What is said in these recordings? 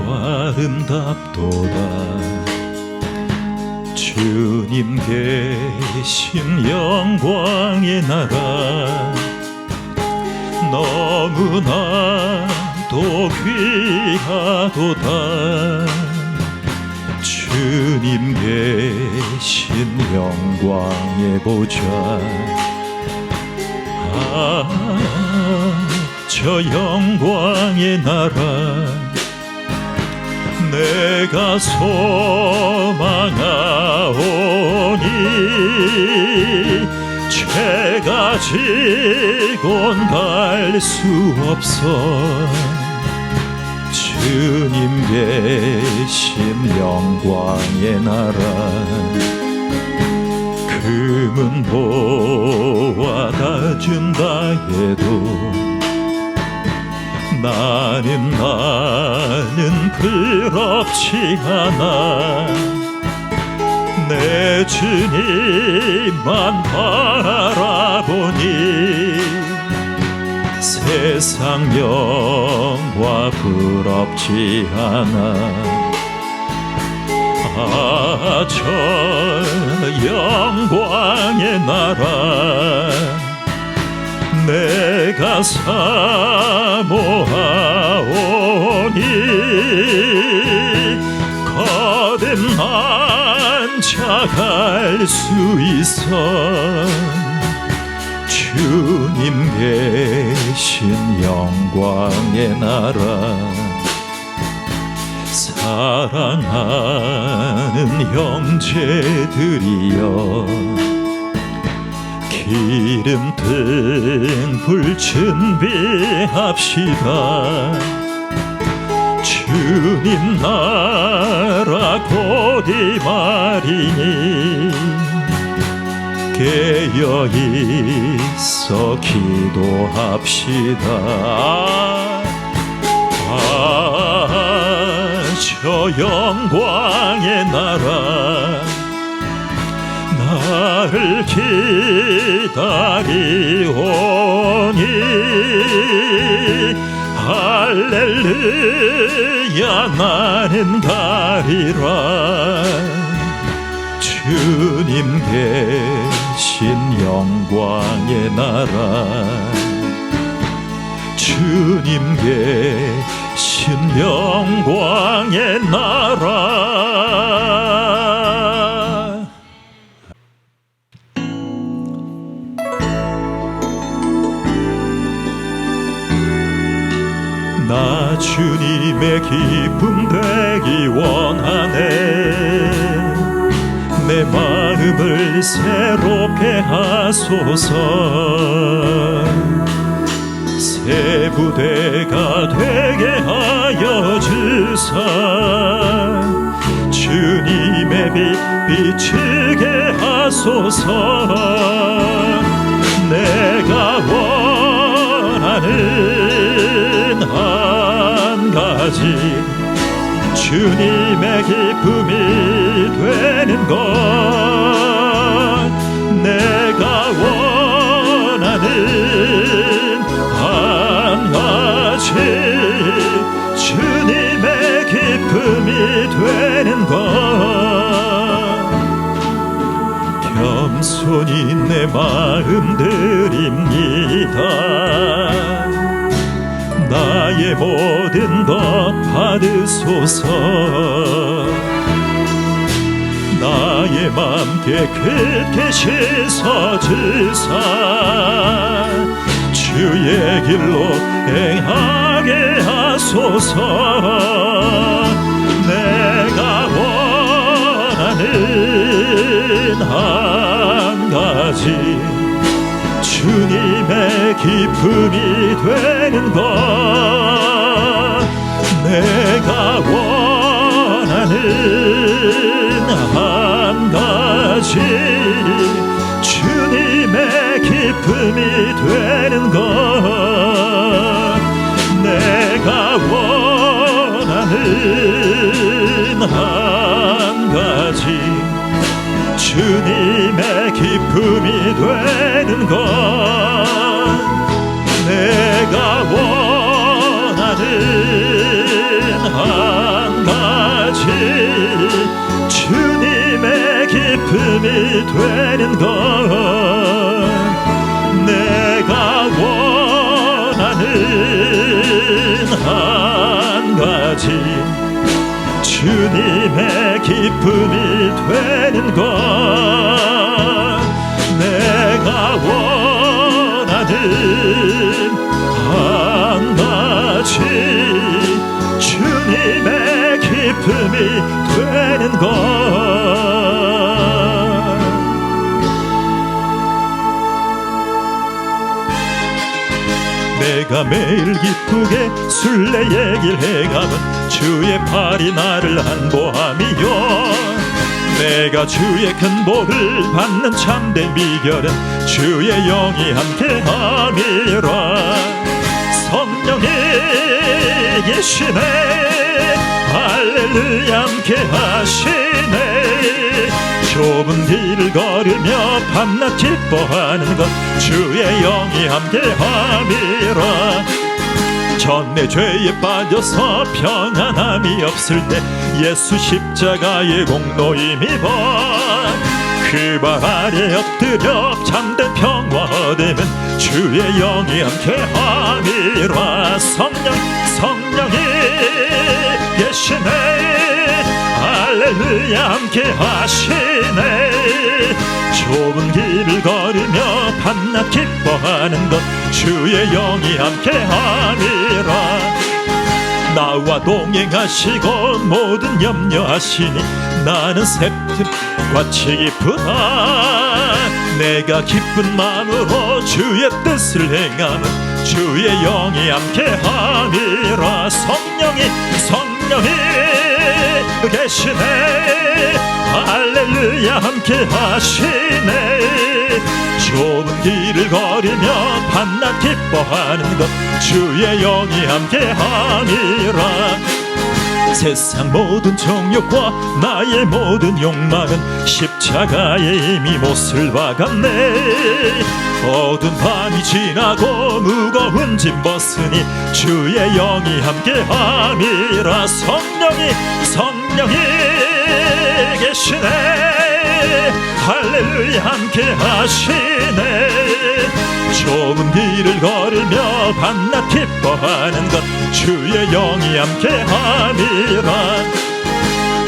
아름답도다. 주님 계신 영광의 나라 너무나도 귀하도다. 주님 계신 영광의 보좌 저 영광의 나라 내가 소망하오니 죄가 지곤 갈 수 없어. 주님 계신 영광의 나라 금은 보아다 준다 해도 나는 부럽지 않아. 내 주님만 바라보니 세상 영화 부럽지 않아. 저 영광의 나라 내가 사모하오니 거듭난 자 갈 수 있어. 주님 계신 영광의 나라 사랑하는 형제들이여 기름 든 불 준비합시다. 주님 나라 곧이 말이니 깨어있어 기도합시다. 저 영광의 나라 나를 기다리오니 할렐루야 나는 가리라. 주님 계신 영광의 나라 주님 계신 영광의 나라. 나 주님의 기쁨 되기 원하네. 내 마음을 새롭게 하소서. 새 부대가 되게 하여 주사. 주님의 빛 비추게 하소서. 내가 원하는 한 가지 주님의 기쁨이 되는 것. 내가 원하는 한 가지 주님의 기쁨이 되는 것. 겸손히 내 마음 드립니다. 나의 모든 것 받으소서. 나의 맘 깨끗게 씻어주사. 주의 길로 행하게 하소서. 내가 원하는 한 가지 주님의 기쁨이 되는 것. 내가 원하는 한 가지 주님의 기쁨이 되는 것. 내가 원하는 한 가지 주님의 기쁨이 되는 것. 내가 원하는 되는 것 내가 원하는 한 가지 주님의 기쁨이 되는 것 내가 원하는 한 가지 주님의 기쁨이 되는 것 내가 매일 기쁘게 순례 얘기를 해가면 주의 팔이 나를 안보함이요 내가 주의 큰 복을 받는 참된 비결은 주의 영이 함께함이라 성령이 계시네 할렐루야 함께하시네 좁은 길을 걸으며 밤낮 기뻐하는 것 주의 영이 함께함이라 전내 죄에 빠져서 평안함이 없을 때 예수 십자가의 공로 힘입어 그 발 아래 엎드려 참된 평화 얻으면 주의 영이 함께함이라 성령이 계시네 할렐루야 함께하시네 좁은 길을 걸으며 밤낮 기뻐하는 것 주의 영이 함께함이라 나와 동행하시고 모든 염려하시니 나는 샘틈같이 기쁘다 내가 기쁜 마음으로 주의 뜻을 행하면 주의 영이 함께함이라 성령이 계시네 할렐루야 함께하시네 좁은 길을 걸으며 밤낮 기뻐하는 것 주의 영이 함께함이라 세상 모든 정욕과 나의 모든 욕망은 십자가에 이미 못을 박았네 어두운 밤이 지나고 무거운 짐 벗으니 주의 영이 함께함이라 성령이 계시네 할렐루야 함께하시네 좁은 길을 걸으며 밤낮 기뻐하는 것 주의 영이 함께함이라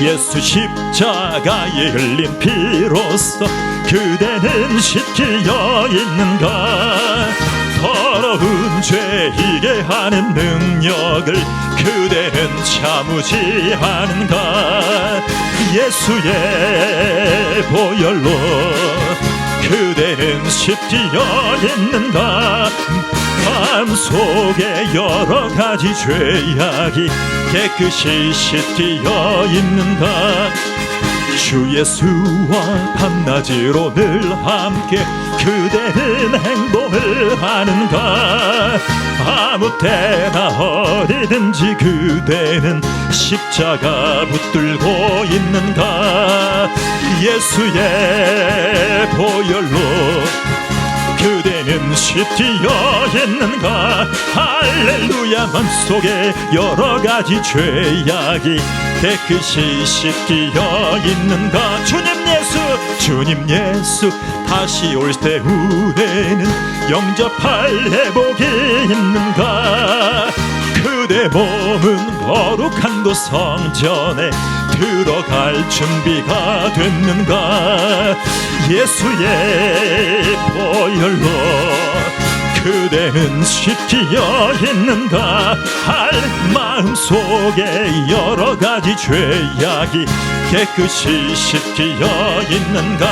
예수 십자가에 흘린 피로써 그대는 씻기어 있는가 더러운 죄 이게 하는 능력을 그대는 참으지 않은가 예수의 보혈로 그대는 씻기어 있는가 마음속에 여러 가지 죄악이 깨끗이 씻기어 있는가 주 예수와 밤낮으로 늘 함께 그대는 행동을 하는가 아무 때나 어디든지 그대는 십자가 붙들고 있는가 예수의 보혈로 그대는 씻기어 있는가 할렐루야 맘속에 여러 가지 죄악이 깨끗이 씻기어 있는가 주님 예수 다시 올 때 후대는 영접할 회복이 있는가 그대 몸은 거룩한 곳 성전에 들어갈 준비가 됐는가 예수의 보혈로 그대는 씻기어 있는가 할 마음속에 여러 가지 죄악이 깨끗이 씻기어 있는가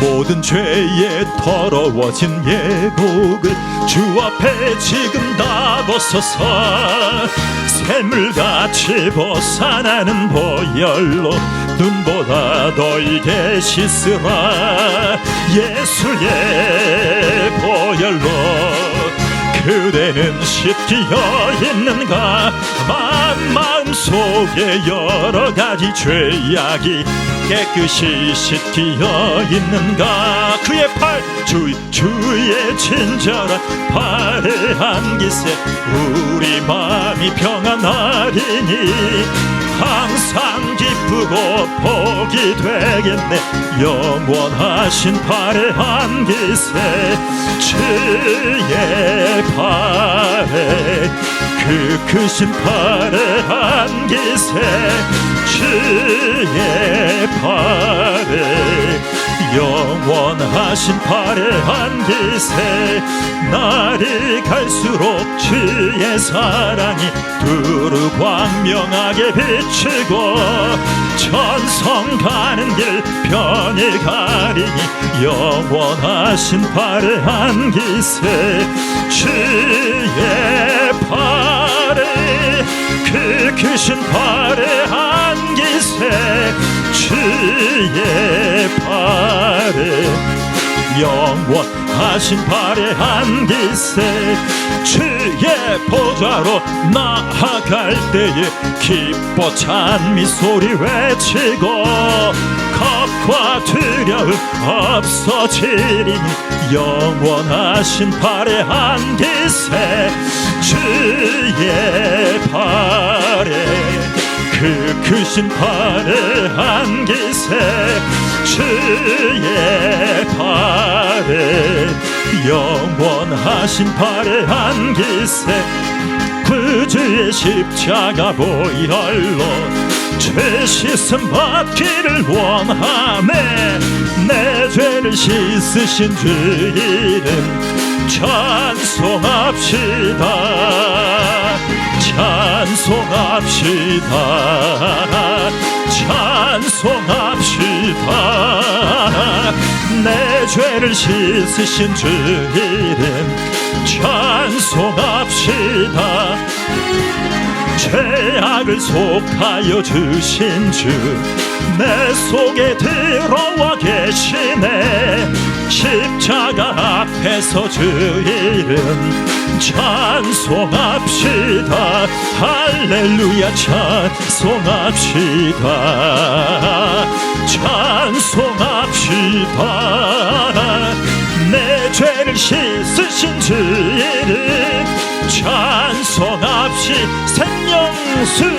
모든 죄에 더러워진 예복을 주 앞에 지금 다 벗어서 샘물같이 벗어나는 보혈로 눈보다 더 이게 씻으라 예수의 보혈로 그대는 씻기어 있는가 마음속에 여러 가지 죄악이 깨끗이 씻기어 있는가 그의 팔 주의 친절한 팔에 안기세 우리 마음이 평안하리니 항상 기쁘고 복이 되겠네. 영원하신 발의 기세 주의 발에 그 크신 발의 기세 주의 발에 영원하신 발의 기세 날이 갈수록 주의 사랑이 두루 광명하게 비추고 천성 가는 길 편히 가리니 영원하신 발의 기세 주의 발에 그 크신 발의 기세 주의 발에 영원하신 발의 기세 주의 보좌로 나아갈 때에 기뻐 찬미 소리 외치고 겁과 두려움 없어지리니 영원하신 발의 기세 주의 발에 그 크신 발의 기세 주의 발에 영원하신 발의 기세 구주의 십자가 보혈로 죄 씻음 받기를 원하네. 내 죄를 씻으신 주 이름 찬송합시다 찬송합시다 찬송합시다 내 죄를 씻으신 주 이름 찬송합시다 죄악을 속하여 주신 주 내 속에 들어와 계시네. 십자가 앞에서 주 이름 찬송합시다 할렐루야 찬송합시다 찬송합시다 내 죄를 씻으신 주 이름 찬송합시 생명수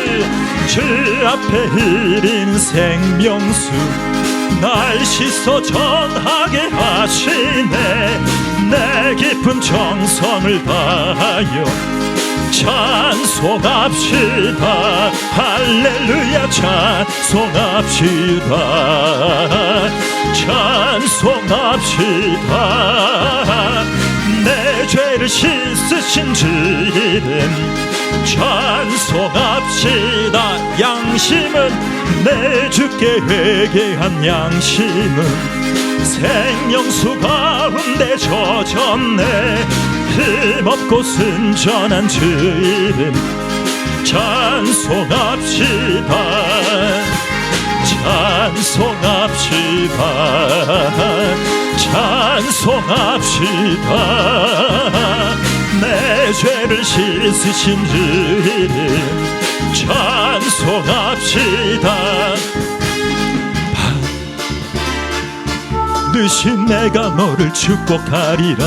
주 앞에 흐린 생명수 날 씻어 전하게 하시네. 내 깊은 정성을 다하여 찬송합시다 할렐루야 찬송합시다 찬송합시다 내 죄를 씻으신 주 이름 찬송합시다. 양심은 내 주께 회개한 양심은 생명수 가운데 젖었네. 힘없고 순전한 주 이름 찬송합시다 찬송합시다 찬송합시다 내 죄를 씻으신 주 이름 찬송합시다. 반드시 내가 너를 축복하리라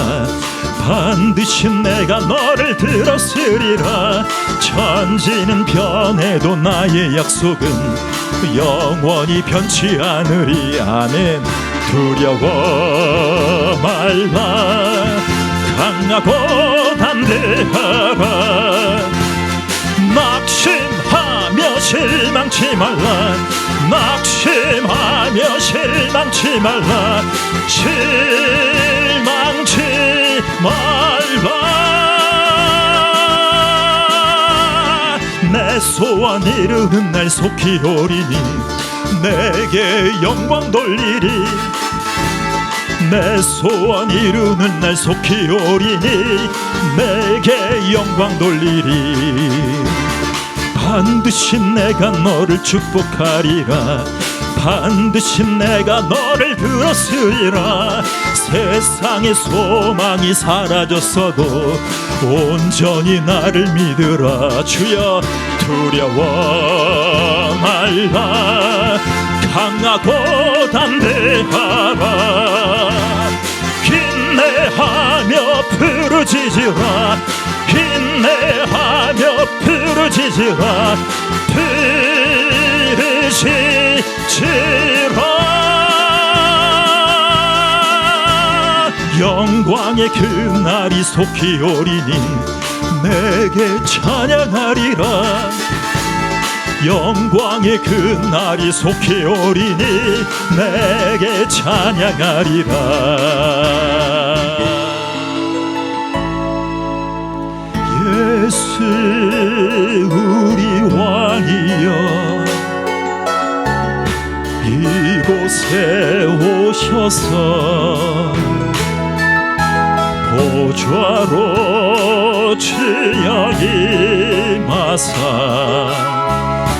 반드시 내가 너를 들었으리라. 천지는 변해도 나의 약속은 영원히 변치 않으리. 아멘. 두려워 말라 강하고 담대하라. 낙심하며 실망치 말라 낙심하며 실망치 말라 실망치 말라. 내 소원 이루는 날 속히 오리니 내게 영광 돌리리. 내 소원 이루는 날 속히 오리니 내게 영광 돌리리. 반드시 내가 너를 축복하리라 반드시 내가 너를 들었으리라. 세상의 소망이 사라졌어도 온전히 나를 믿으라. 주여 두려워 말라 강하고 담대하라. 인내하며 부르짖으라 인내하며 부르짖으라 들으시지라. 영광의 그날이 속히 오리니 내게 찬양하리라. 영광의 그날이 속히 오리니 내게 찬양하리라. 예수 우리 왕이여 이곳에 오셔서 보좌로 주여 임하사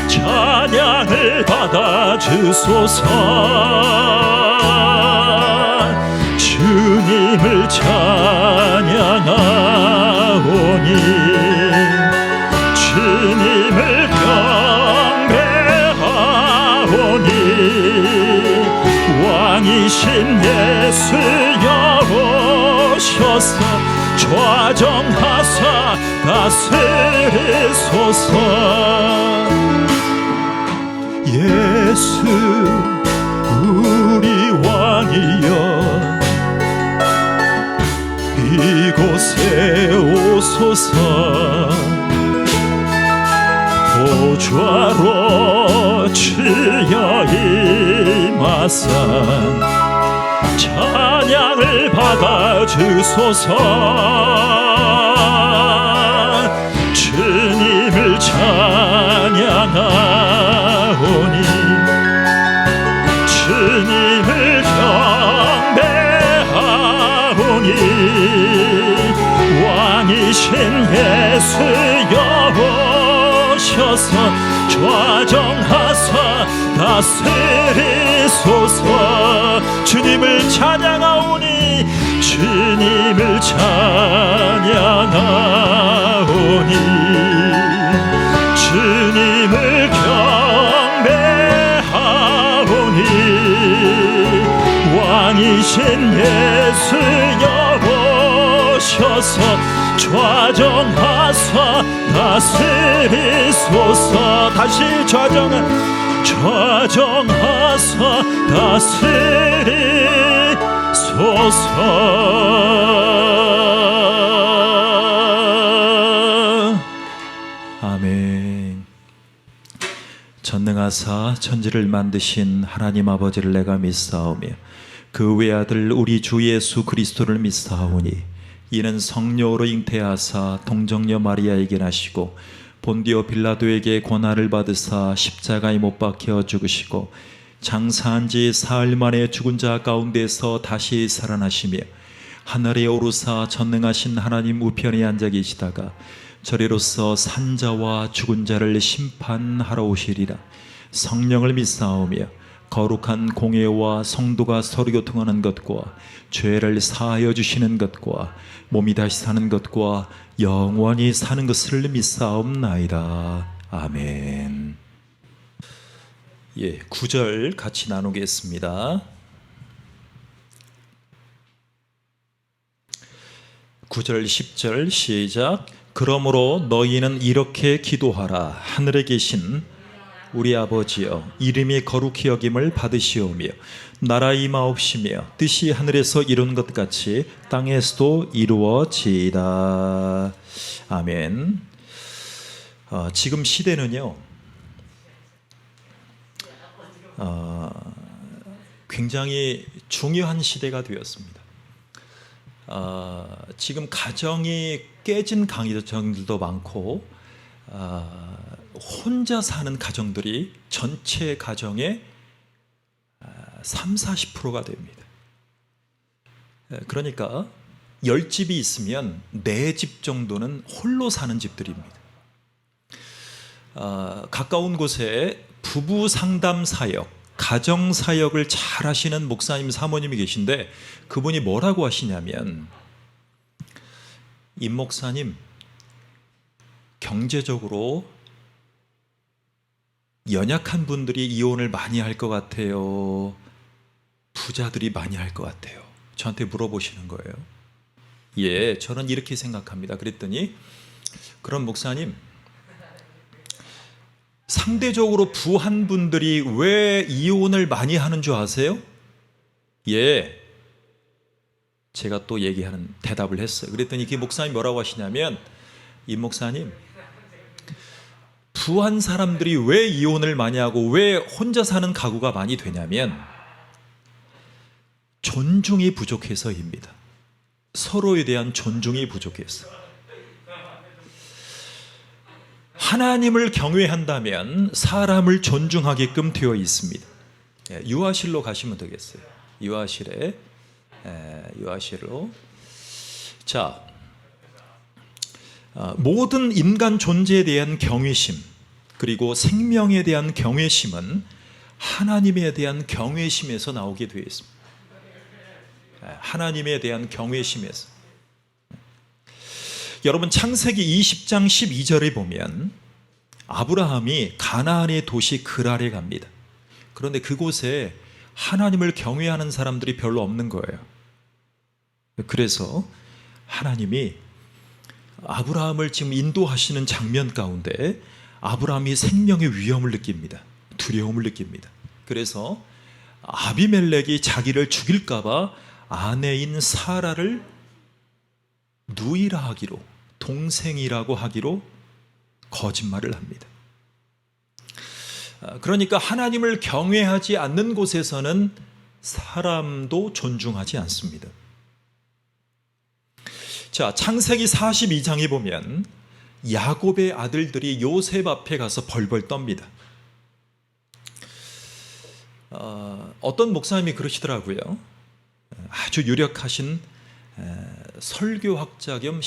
찬양을 받아 주소서. 주님을 찬양하오니 주님을 경배하오니 왕이신 예수여 오셔서 좌정하사 다스리소서. 예수 우리 왕이여 이곳에 오소서. 보좌로 주여 임하사 찬양을 받아 주소서. 주님을 찬양하오니 주님을 경배하오니 왕이신 예수여 오셔서 좌정하사 다스리소서. 주님을 찬양하오니 주님을 찬양하오니 주님을 경배하오니 왕이신 예수여 오셔서 좌정하사 다스리소서. 다시 좌정하사 다스리소서. 아멘. 전능하사 천지를 만드신 하나님 아버지를 내가 믿사오며 그 외아들 우리 주 예수 그리스도를 믿사오니 이는 성령으로 잉태하사 동정녀 마리아에게 나시고 본디오 빌라도에게 고난을 받으사 십자가에 못 박혀 죽으시고 장사한 지 사흘 만에 죽은 자 가운데서 다시 살아나시며 하늘에 오르사 전능하신 하나님 우편에 앉아 계시다가 저리로서 산자와 죽은 자를 심판하러 오시리라. 성령을 믿사오며 거룩한 공예와 성도가 서로 교통하는 것과 죄를 사하여 주시는 것과 몸이 다시 사는 것과 영원히 사는 것을 믿사옵나이다. 아멘. 9절 같이 나누겠습니다. 9절 10절 시작. 그러므로 너희는 이렇게 기도하라. 하늘에 계신 우리 아버지여, 이름이 거룩히 여김을 받으시오며 나라 임하옵시며 뜻이 하늘에서 이룬 것 같이 땅에서도 이루어지이다. 아멘. 지금 시대는요 굉장히 중요한 시대가 되었습니다. 지금 가정이 깨진 가정들도 많고 혼자 사는 가정들이 전체 가정의 30-40%가 됩니다. 그러니까 10집이 있으면 4집 정도는 홀로 사는 집들입니다. 가까운 곳에 부부 상담 사역, 가정 사역을 잘 하시는 목사님, 사모님이 계신데 그분이 뭐라고 하시냐면, 임 목사님, 경제적으로 연약한 분들이 이혼을 많이 할 것 같아요? 부자들이 많이 할 것 같아요? 저한테 물어보시는 거예요. 예, 저는 이렇게 생각합니다. 그랬더니 그럼 목사님, 상대적으로 부한 분들이 왜 이혼을 많이 하는 줄 아세요? 예, 제가 또 대답을 했어요. 그랬더니 그 목사님이 뭐라고 하시냐면, 이 목사님, 부한 사람들이 왜 이혼을 많이 하고 왜 혼자 사는 가구가 많이 되냐면 존중이 부족해서입니다. 서로에 대한 존중이 부족해서. 하나님을 경외한다면 사람을 존중하게끔 되어 있습니다. 유아실로 가시면 되겠어요. 유아실로. 자, 모든 인간 존재에 대한 경외심, 그리고 생명에 대한 경외심은 하나님에 대한 경외심에서 나오게 되어 있습니다. 하나님에 대한 경외심에서. 여러분, 창세기 20장 12절에 보면 아브라함이 가나안의 도시 그랄에 갑니다. 그런데 그곳에 하나님을 경외하는 사람들이 별로 없는 거예요. 그래서 하나님이 아브라함을 지금 인도하시는 장면 가운데 아브라함이 생명의 위험을 느낍니다. 두려움을 느낍니다. 그래서 아비멜렉이 자기를 죽일까 봐 아내인 사라를 누이라 하기로, 동생이라고 하기로 거짓말을 합니다. 그러니까 하나님을 경외하지 않는 곳에서는 사람도 존중하지 않습니다. 자, 창세기 42장에 보면 야곱의 아들들이 요셉 앞에 가서 벌벌 떱니다. 어떤 목사님이 그러시더라고요. 아주 유력하신 설교학자 겸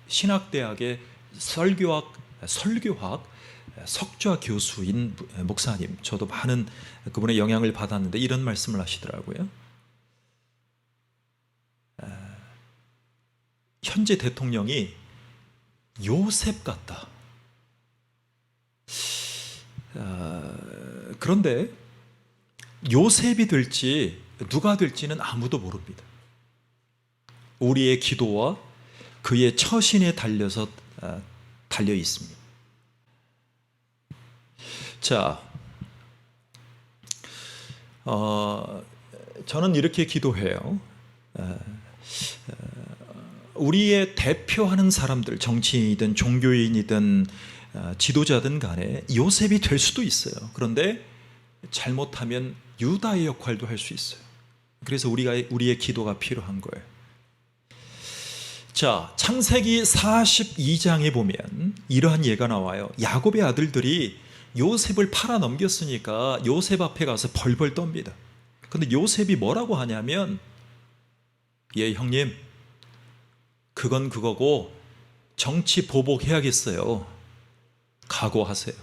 신학대학의 설교학 석좌 교수인 목사님, 저도 많은 그분의 영향을 받았는데 이런 말씀을 하시더라고요. 현재 대통령이 요셉 같다. 그런데 요셉이 될지 누가 될지는 아무도 모릅니다. 우리의 기도와 그의 처신에 달려 있습니다. 자, 저는 이렇게 기도해요. 우리의 대표하는 사람들, 정치인이든 종교인이든 지도자든 간에 요셉이 될 수도 있어요. 그런데 잘못하면 유다의 역할도 할 수 있어요. 그래서 우리의 기도가 필요한 거예요. 자, 창세기 42장에 보면 이러한 예가 나와요. 야곱의 아들들이 요셉을 팔아 넘겼으니까 요셉 앞에 가서 벌벌 떱니다. 그런데 요셉이 뭐라고 하냐면, 예, 형님, 그건 그거고 정치 보복해야겠어요. 각오하세요.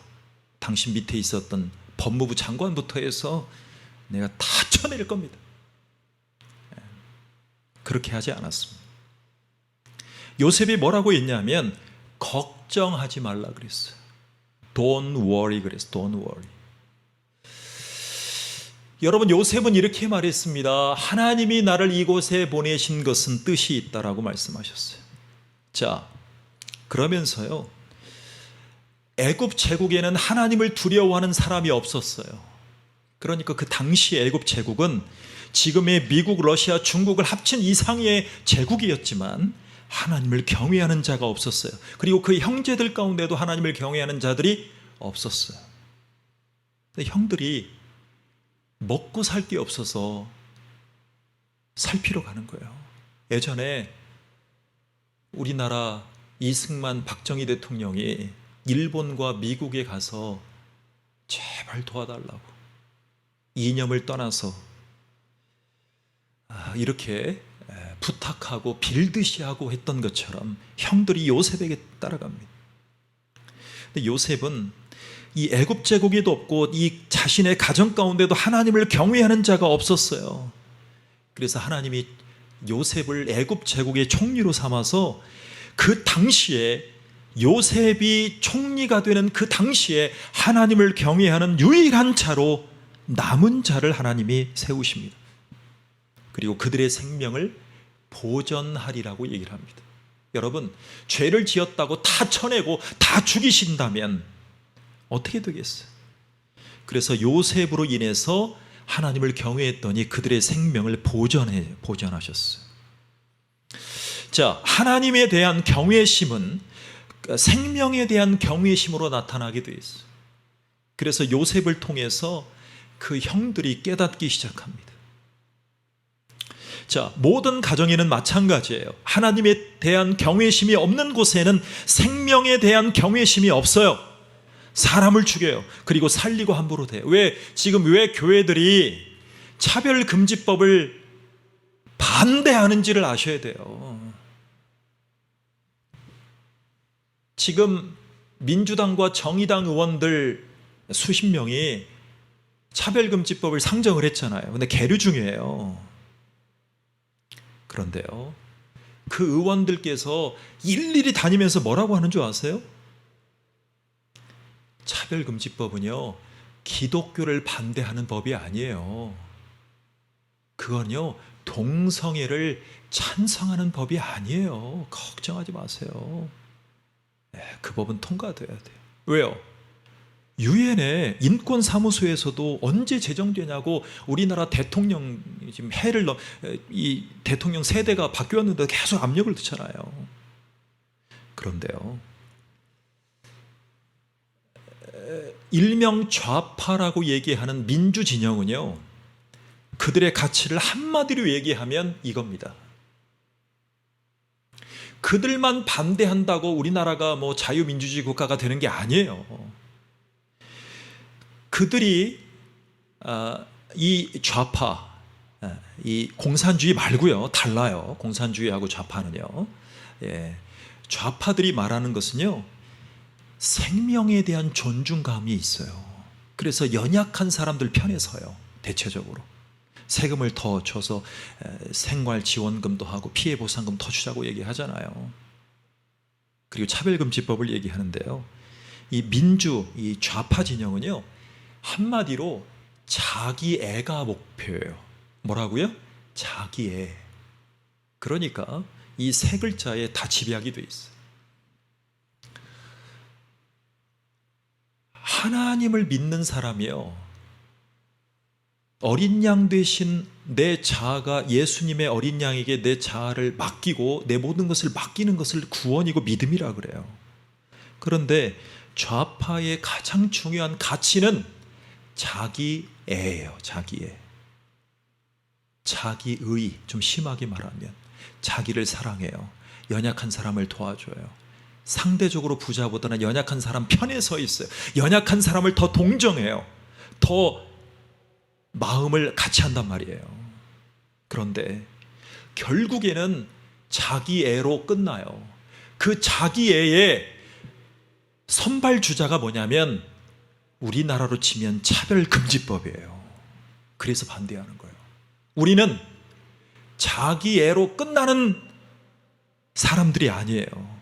당신 밑에 있었던 법무부 장관부터 해서 내가 다 쳐낼 겁니다. 그렇게 하지 않았습니다. 요셉이 뭐라고 했냐면 걱정하지 말라 그랬어요. Don't worry 그랬어요. Don't worry. 여러분, 요셉은 이렇게 말했습니다. 하나님이 나를 이곳에 보내신 것은 뜻이 있다라고 말씀하셨어요. 자, 그러면서요, 애굽 제국에는 하나님을 두려워하는 사람이 없었어요. 그러니까 그 당시 애굽 제국은 지금의 미국, 러시아, 중국을 합친 이상의 제국이었지만 하나님을 경외하는 자가 없었어요. 그리고 그 형제들 가운데도 하나님을 경외하는 자들이 없었어요. 근데 형들이 먹고 살 게 없어서 살피러 가는 거예요. 예전에 우리나라 이승만, 박정희 대통령이 일본과 미국에 가서 제발 도와달라고 이념을 떠나서 이렇게 부탁하고 빌듯이 하고 했던 것처럼 형들이 요셉에게 따라갑니다. 근데 요셉은 이 애굽 제국에도 없고 이 자신의 가정 가운데도 하나님을 경외하는 자가 없었어요. 그래서 하나님이 요셉을 애굽 제국의 총리로 삼아서 그 당시에 요셉이 총리가 되는 그 당시에 하나님을 경외하는 유일한 자로 남은 자를 하나님이 세우십니다. 그리고 그들의 생명을 보전하리라고 얘기를 합니다. 여러분, 죄를 지었다고 다 쳐내고 다 죽이신다면 어떻게 되겠어요? 그래서 요셉으로 인해서 하나님을 경외했더니 그들의 생명을 보전하셨어요. 자, 하나님에 대한 경외심은 생명에 대한 경외심으로 나타나게 되어 있어요. 그래서 요셉을 통해서 그 형들이 깨닫기 시작합니다. 자, 모든 가정에는 마찬가지예요. 하나님에 대한 경외심이 없는 곳에는 생명에 대한 경외심이 없어요. 사람을 죽여요. 그리고 살리고 함부로 돼요. 지금 왜 교회들이 차별금지법을 반대하는지를 아셔야 돼요. 지금 민주당과 정의당 의원들 수십 명이 차별금지법을 상정을 했잖아요. 근데 계류 중이에요. 그런데요, 그 의원들께서 일일이 다니면서 뭐라고 하는 줄 아세요? 차별금지법은요, 기독교를 반대하는 법이 아니에요. 그건요, 동성애를 찬성하는 법이 아니에요. 걱정하지 마세요. 그 법은 통과돼야 돼요. 왜요? 유엔의 인권사무소에서도 언제 제정되냐고 우리나라 대통령 지금 이 대통령 세대가 바뀌었는데 계속 압력을 넣잖아요. 그런데요, 일명 좌파라고 얘기하는 민주진영은요, 그들의 가치를 한마디로 얘기하면 이겁니다. 그들만 반대한다고 우리나라가 뭐 자유민주주의 국가가 되는 게 아니에요. 그들이 이 좌파, 이 공산주의 말고요, 달라요. 공산주의하고 좌파는요. 좌파들이 말하는 것은요, 생명에 대한 존중감이 있어요. 그래서 연약한 사람들 편에 서요. 대체적으로 세금을 더 줘서 생활지원금도 하고 피해보상금 더 주자고 얘기하잖아요. 그리고 차별금지법을 얘기하는데요, 이 좌파 진영은요, 한마디로 자기 애가 목표예요. 뭐라고요? 자기 애. 그러니까 이 세 글자에 다 지배하게 돼 있어요. 하나님을 믿는 사람이요, 어린 양 되신 내 자아가 예수님의 어린 양에게 내 자아를 맡기고 내 모든 것을 맡기는 것을 구원이고 믿음이라 그래요. 그런데 좌파의 가장 중요한 가치는 자기애예요. 자기애. 자기의, 좀 심하게 말하면 자기를 사랑해요. 연약한 사람을 도와줘요. 상대적으로 부자보다는 연약한 사람 편에 서 있어요. 연약한 사람을 더 동정해요. 더 마음을 같이 한단 말이에요. 그런데 결국에는 자기애로 끝나요. 그 자기애의 선발주자가 뭐냐면 우리나라로 치면 차별금지법이에요. 그래서 반대하는 거예요. 우리는 자기애로 끝나는 사람들이 아니에요.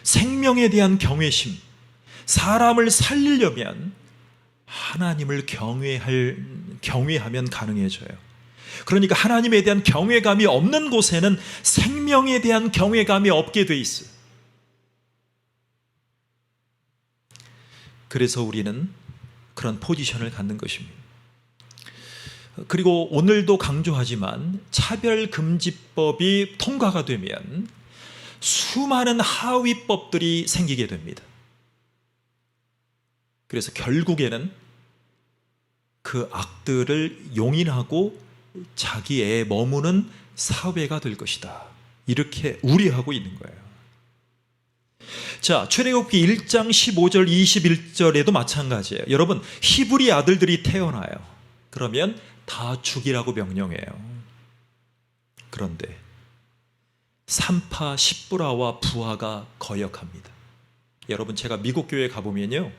생명에 대한 경외심, 사람을 살리려면 하나님을 경외하면 가능해져요. 그러니까 하나님에 대한 경외감이 없는 곳에는 생명에 대한 경외감이 없게 돼 있어요. 그래서 우리는 그런 포지션을 갖는 것입니다. 그리고 오늘도 강조하지만 차별금지법이 통과가 되면 수많은 하위법들이 생기게 됩니다. 그래서 결국에는 그 악들을 용인하고 자기의 머무는 사회가 될 것이다. 이렇게 우려하고 있는 거예요. 자, 출애굽기 1장 15절 21절에도 마찬가지예요. 여러분, 히브리 아들들이 태어나요. 그러면 다 죽이라고 명령해요. 그런데 산파 십부라와 부하가 거역합니다. 여러분, 제가 미국 교회에 가보면요,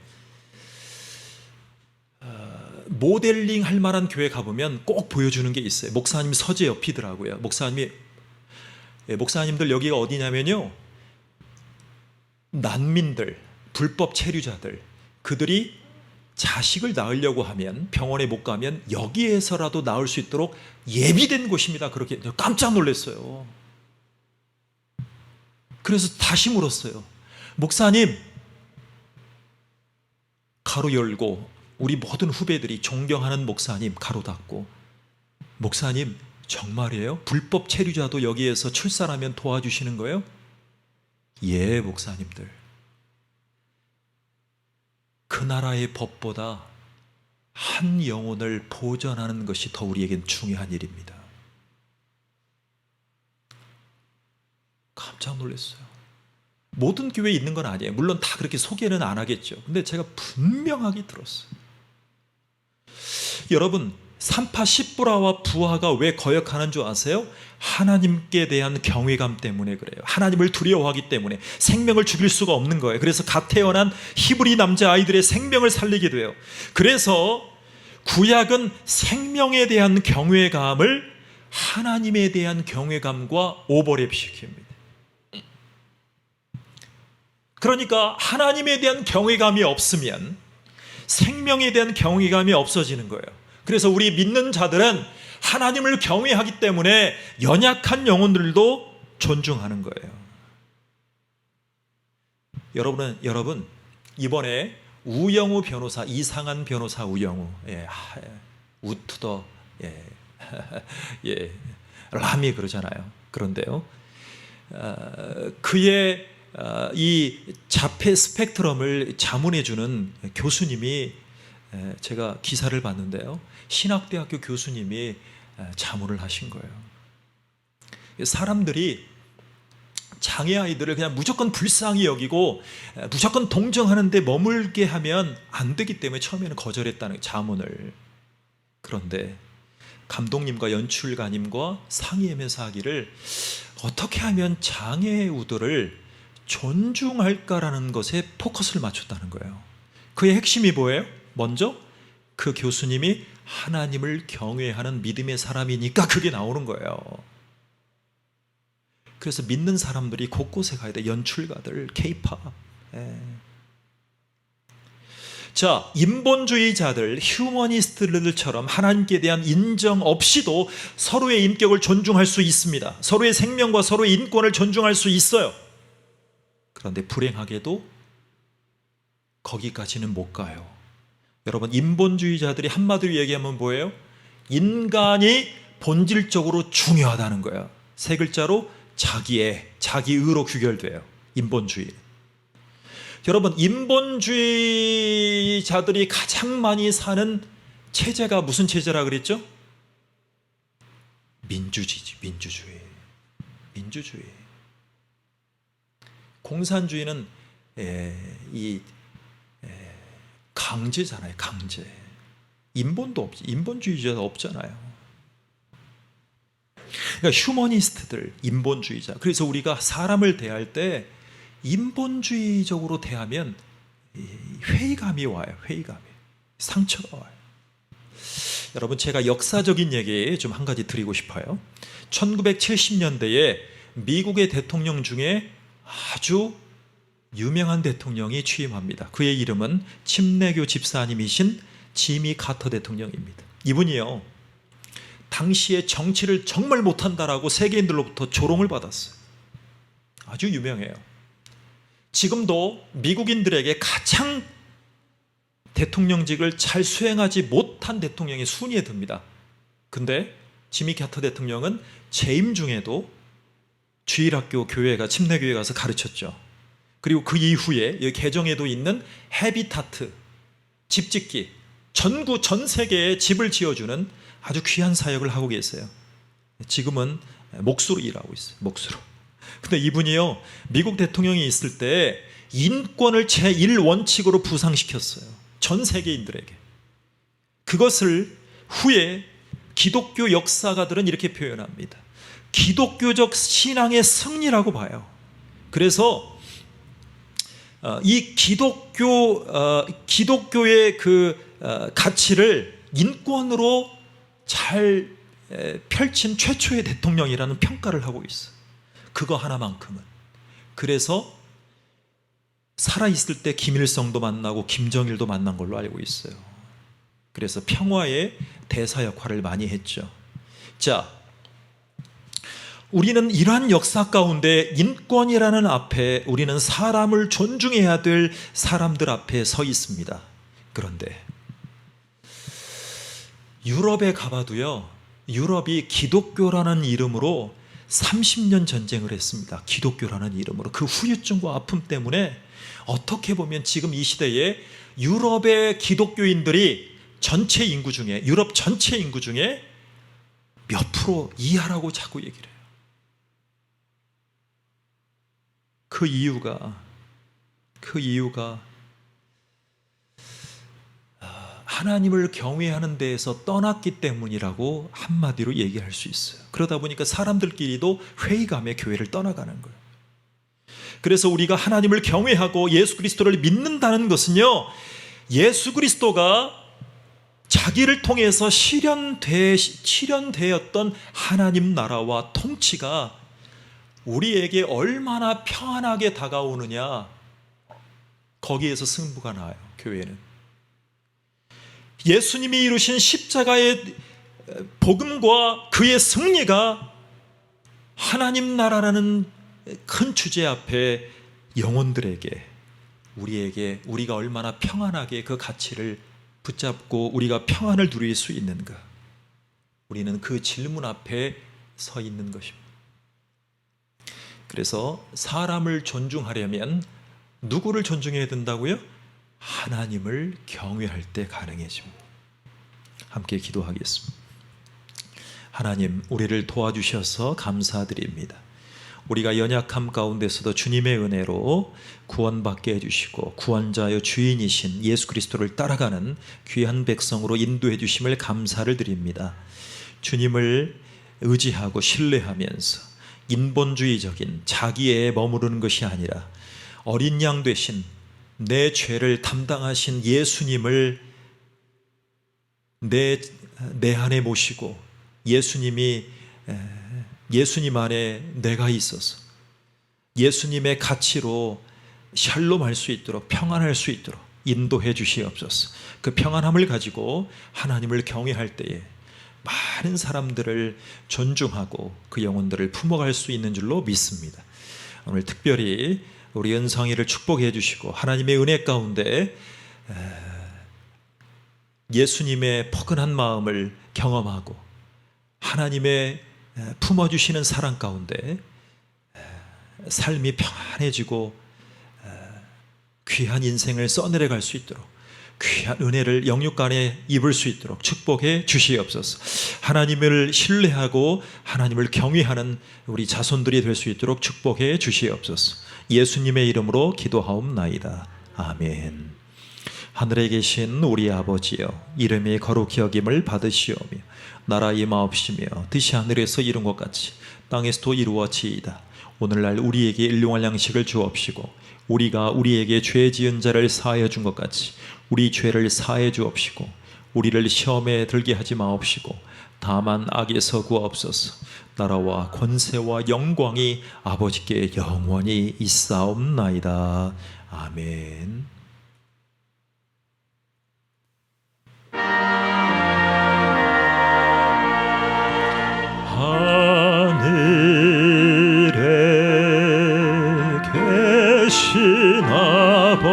모델링 할 만한 교회 가보면 꼭 보여주는 게 있어요. 목사님 서재 옆이더라고요. 목사님들 여기가 어디냐면요, 난민들, 불법 체류자들, 그들이 자식을 낳으려고 하면 병원에 못 가면 여기에서라도 낳을 수 있도록 예비된 곳입니다. 그렇게 깜짝 놀랐어요. 그래서 다시 물었어요. 목사님, 가로 열고, 우리 모든 후배들이 존경하는 목사님, 가로 닫고, 목사님 정말이에요? 불법 체류자도 여기에서 출산하면 도와주시는 거예요? 예, 목사님들. 그 나라의 법보다 한 영혼을 보전하는 것이 더 우리에겐 중요한 일입니다. 깜짝 놀랐어요. 모든 교회에 있는 건 아니에요. 물론 다 그렇게 소개는 안 하겠죠. 근데 제가 분명하게 들었어요. 여러분, 산파 십부라와 부하가 왜 거역하는 줄 아세요? 하나님께 대한 경외감 때문에 그래요. 하나님을 두려워하기 때문에. 생명을 죽일 수가 없는 거예요. 그래서 갓 태어난 히브리 남자아이들의 생명을 살리게 돼요. 그래서 구약은 생명에 대한 경외감을 하나님에 대한 경외감과 오버랩 시킵니다. 그러니까 하나님에 대한 경외감이 없으면 생명에 대한 경외감이 없어지는 거예요. 그래서 우리 믿는 자들은 하나님을 경외하기 때문에 연약한 영혼들도 존중하는 거예요. 여러분 이번에 우영우 변호사, 이상한 변호사 우영우, 우투더, 람이 그러잖아요. 그런데요, 그의 이 자폐 스펙트럼을 자문해주는 교수님이, 제가 기사를 봤는데요, 신학대학교 교수님이 자문을 하신 거예요. 사람들이 장애아이들을 그냥 무조건 불쌍히 여기고 무조건 동정하는 데 머물게 하면 안 되기 때문에 처음에는 거절했다는 자문을. 그런데 감독님과 연출가님과 상의하면서 하기를, 어떻게 하면 장애우들을 존중할까라는 것에 포커스를 맞췄다는 거예요. 그의 핵심이 뭐예요? 먼저 그 교수님이 하나님을 경외하는 믿음의 사람이니까 그게 나오는 거예요. 그래서 믿는 사람들이 곳곳에 가야 돼. 연출가들, 케이팝. 자, 인본주의자들, 휴머니스트들처럼 하나님께 대한 인정 없이도 서로의 인격을 존중할 수 있습니다. 서로의 생명과 서로의 인권을 존중할 수 있어요. 그런데 불행하게도 거기까지는 못 가요. 여러분, 인본주의자들이 한마디로 얘기하면 뭐예요? 인간이 본질적으로 중요하다는 거예요. 세 글자로 자기의로 규결돼요. 인본주의. 여러분, 인본주의자들이 가장 많이 사는 체제가 무슨 체제라 그랬죠? 민주주의. 공산주의는 강제잖아요. 강제. 인본주의자가 없잖아요. 그러니까 휴머니스트들, 인본주의자. 그래서 우리가 사람을 대할 때 인본주의적으로 대하면 회의감이 와요. 상처가 와요. 여러분, 제가 역사적인 얘기 좀 한 가지 드리고 싶어요. 1970년대에 미국의 대통령 중에 아주 유명한 대통령이 취임합니다. 그의 이름은 침례교 집사님이신 지미 카터 대통령입니다. 이분이요, 당시에 정치를 정말 못한다라고 세계인들로부터 조롱을 받았어요. 아주 유명해요. 지금도 미국인들에게 가장 대통령직을 잘 수행하지 못한 대통령의 순위에 듭니다. 근데 지미 카터 대통령은 재임 중에도 주일학교 교회가 침례교회 가서 가르쳤죠. 그리고 그 이후에 여기 개정에도 있는 헤비타트, 집짓기, 전 세계에 집을 지어주는 아주 귀한 사역을 하고 계세요. 지금은 몫으로 일하고 있어요. 몫으로. 근데 이분이요, 미국 대통령이 있을 때 인권을 제1원칙으로 부상시켰어요. 전 세계인들에게. 그것을 후에 기독교 역사가들은 이렇게 표현합니다. 기독교적 신앙의 승리라고 봐요. 그래서 이 기독교의 그 가치를 인권으로 잘 펼친 최초의 대통령이라는 평가를 하고 있어요. 그거 하나만큼은. 그래서 살아있을 때 김일성도 만나고 김정일도 만난 걸로 알고 있어요. 그래서 평화의 대사 역할을 많이 했죠. 자, 우리는 이러한 역사 가운데 인권이라는 앞에 우리는 사람을 존중해야 될 사람들 앞에 서 있습니다. 그런데 유럽에 가봐도요, 유럽이 기독교라는 이름으로 30년 전쟁을 했습니다. 기독교라는 이름으로. 그 후유증과 아픔 때문에 어떻게 보면 지금 이 시대에 유럽의 기독교인들이 전체 인구 중에, 유럽 전체 인구 중에 몇 프로 이하라고 자꾸 얘기를 해요. 그 이유가 하나님을 경외하는 데에서 떠났기 때문이라고 한마디로 얘기할 수 있어요. 그러다 보니까 사람들끼리도 회의감에 교회를 떠나가는 거예요. 그래서 우리가 하나님을 경외하고 예수 그리스도를 믿는다는 것은요, 예수 그리스도가 자기를 통해서 실현되었던 하나님 나라와 통치가 우리에게 얼마나 평안하게 다가오느냐, 거기에서 승부가 나요. 교회는 예수님이 이루신 십자가의 복음과 그의 승리가 하나님 나라라는 큰 주제 앞에 영혼들에게, 우리가 얼마나 평안하게 그 가치를 붙잡고 우리가 평안을 누릴 수 있는가, 우리는 그 질문 앞에 서 있는 것입니다. 그래서 사람을 존중하려면 누구를 존중해야 된다고요? 하나님을 경외할 때 가능해집니다. 함께 기도하겠습니다. 하나님, 우리를 도와주셔서 감사드립니다. 우리가 연약함 가운데서도 주님의 은혜로 구원받게 해주시고 구원자여 주인이신 예수 그리스도를 따라가는 귀한 백성으로 인도해 주심을 감사를 드립니다. 주님을 의지하고 신뢰하면서 인본주의적인 자기애에 머무르는 것이 아니라 어린 양 되신 내 죄를 담당하신 예수님을 내 안에 모시고 예수님 안에 내가 있어서 예수님의 가치로 샬롬할 수 있도록, 평안할 수 있도록 인도해 주시옵소서. 그 평안함을 가지고 하나님을 경외할 때에 많은 사람들을 존중하고 그 영혼들을 품어갈 수 있는 줄로 믿습니다. 오늘 특별히 우리 은성이를 축복해 주시고 하나님의 은혜 가운데 예수님의 포근한 마음을 경험하고 하나님의 품어주시는 사랑 가운데 삶이 평안해지고 귀한 인생을 써내려갈 수 있도록, 귀한 은혜를 영육간에 입을 수 있도록 축복해 주시옵소서. 하나님을 신뢰하고 하나님을 경외하는 우리 자손들이 될 수 있도록 축복해 주시옵소서. 예수님의 이름으로 기도하옵나이다. 아멘. 하늘에 계신 우리 아버지여, 이름이 거룩히 여김을 받으시오며 나라 임하옵시며 뜻이 하늘에서 이룬 것 같이 땅에서도 이루어지이다. 오늘날 우리에게 일용할 양식을 주옵시고 우리가 우리에게 죄 지은 자를 사하여 준 것 같이 우리 죄를 사하여 주옵시고 우리를 시험에 들게 하지 마옵시고 다만 악에서 구하옵소서. 나라와 권세와 영광이 아버지께 영원히 있사옵나이다. 아멘. 하늘에 계신 아버지,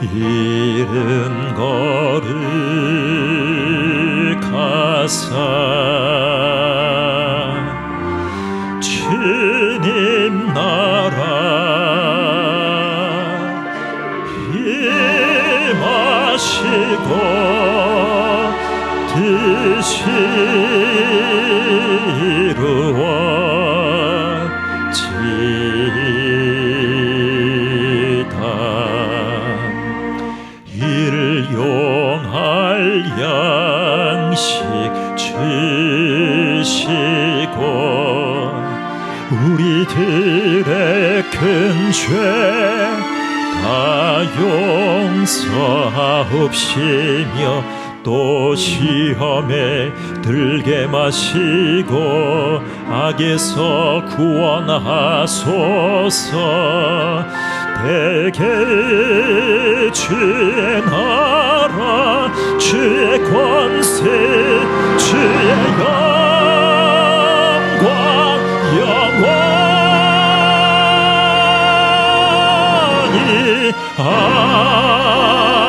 이른 거룩하사 주님 나라 임하시고 뜻이 이루어지이다. 일용할 양식 주시고 우리들의 큰 죄 다 용서하옵시며 또 시험에 들게 마시고 악에서 구원하소서. 대개 주의 나라 주의 권세 주의 아멘.